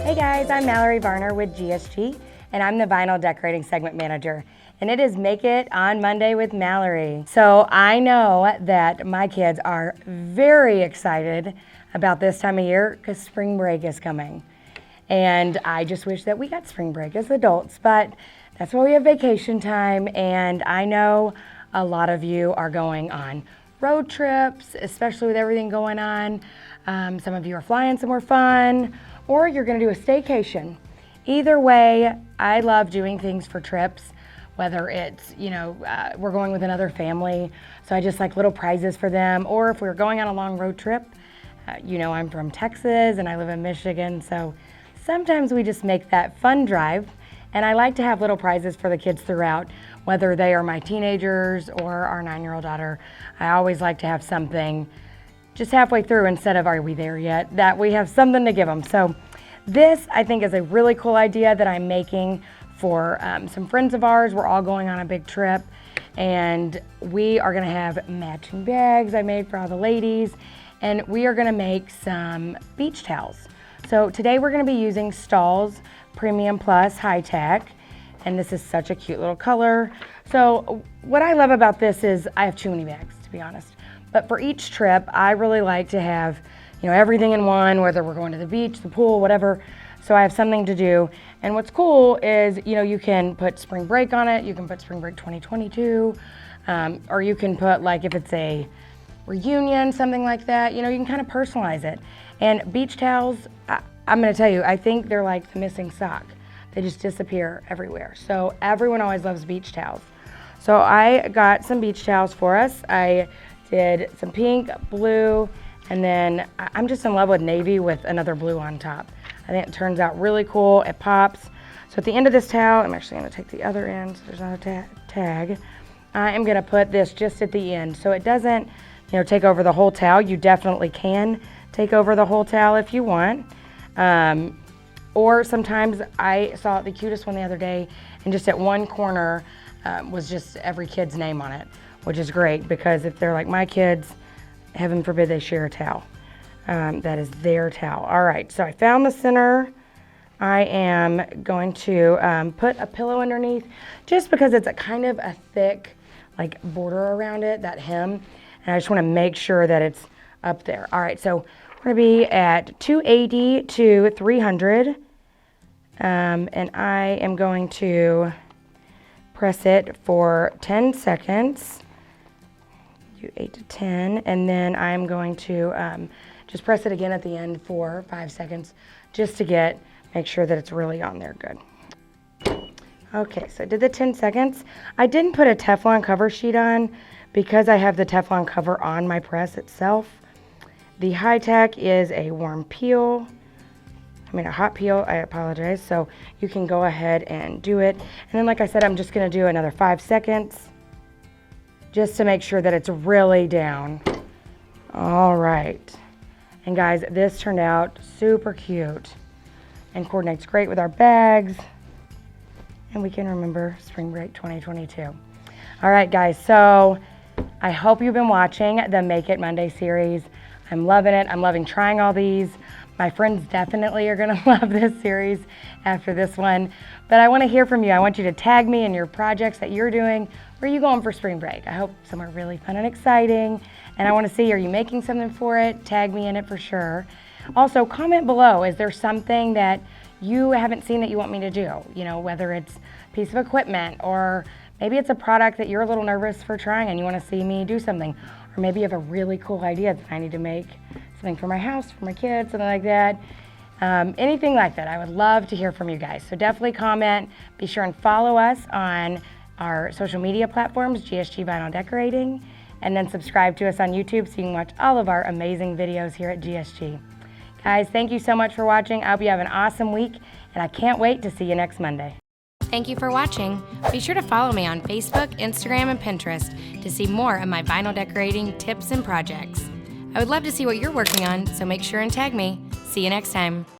Hey guys, I'm Mallory Varner with GSG, and I'm the Vinyl Decorating Segment Manager. And it is Make It on Monday with Mallory. So I know that my kids are very excited about this time of year because spring break is coming. And I just wish that we got spring break as adults, but that's why we have vacation time. And I know a lot of you are going on road trips, especially with everything going on. Some of you are flying somewhere fun, or you're gonna do a staycation. Either way, I love doing things for trips, whether it's, we're going with another family, so I just like little prizes for them, or if we're going on a long road trip, I'm from Texas and I live in Michigan, so sometimes we just make that fun drive, and I like to have little prizes for the kids throughout, whether they are my teenagers or our 9-year-old daughter. I always like to have something just halfway through instead of are we there yet, that we have something to give them. So this I think is a really cool idea that I'm making for some friends of ours. We're all going on a big trip and we are gonna have matching bags I made for all the ladies, and we are gonna make some beach towels. So today we're gonna be using Stahls Premium Plus High Tack, and this is such a cute little color. So what I love about this is I have too many bags, to be honest. But for each trip, I really like to have, everything in one, whether we're going to the beach, the pool, whatever. So I have something to do. And what's cool is, you can put spring break on it. You can put spring break 2022, or you can put like if it's a reunion, something like that, you can kind of personalize it. And beach towels, I'm gonna tell you, I think they're like the missing sock. They just disappear everywhere. So everyone always loves beach towels. So I got some beach towels for us. I did some pink, blue, and then I'm just in love with navy with another blue on top. I think it turns out really cool, it pops. So at the end of this towel, I'm actually gonna take the other end so there's not a tag. I am gonna put this just at the end so it doesn't, take over the whole towel. You definitely can take over the whole towel if you want. Or sometimes I saw the cutest one the other day, and just at one corner was just every kid's name on it, which is great because if they're like my kids, heaven forbid they share a towel. That is their towel. All right, so I found the center. I am going to put a pillow underneath just because it's a kind of a thick like border around it, that hem, and I just want to make sure that it's up there. All right, so we're going to be at 280 to 300, and I am going to press it for 10 seconds. 8 to 10, and then I'm going to just press it again at the end for 5 seconds just to make sure that it's really on there good. Okay, so I did the 10 seconds. I didn't put a Teflon cover sheet on because I have the Teflon cover on my press itself. The high tack is a warm peel. A hot peel, I apologize. So you can go ahead and do it. And then like I said, I'm just gonna do another 5 seconds just to make sure that it's really down. All right. And guys, this turned out super cute and coordinates great with our bags. And we can remember spring break 2022. All right, guys, so I hope you've been watching the Make It Monday series. I'm loving it. I'm loving trying all these. My friends definitely are gonna love this series after this one. But I wanna hear from you. I want you to tag me in your projects that you're doing. Where are you going for spring break? I hope somewhere really fun and exciting. And I wanna see, are you making something for it? Tag me in it for sure. Also, comment below, is there something that you haven't seen that you want me to do? Whether it's a piece of equipment, or maybe it's a product that you're a little nervous for trying and you wanna see me do something. Or maybe you have a really cool idea that I need to make something for my house, for my kids, something like that. Anything like that. I would love to hear from you guys. So definitely comment. Be sure and follow us on our social media platforms, GSG Vinyl Decorating, and then subscribe to us on YouTube so you can watch all of our amazing videos here at GSG. Guys, thank you so much for watching. I hope you have an awesome week, and I can't wait to see you next Monday. Thank you for watching. Be sure to follow me on Facebook, Instagram, and Pinterest to see more of my vinyl decorating tips and projects. I would love to see what you're working on, so make sure and tag me. See you next time.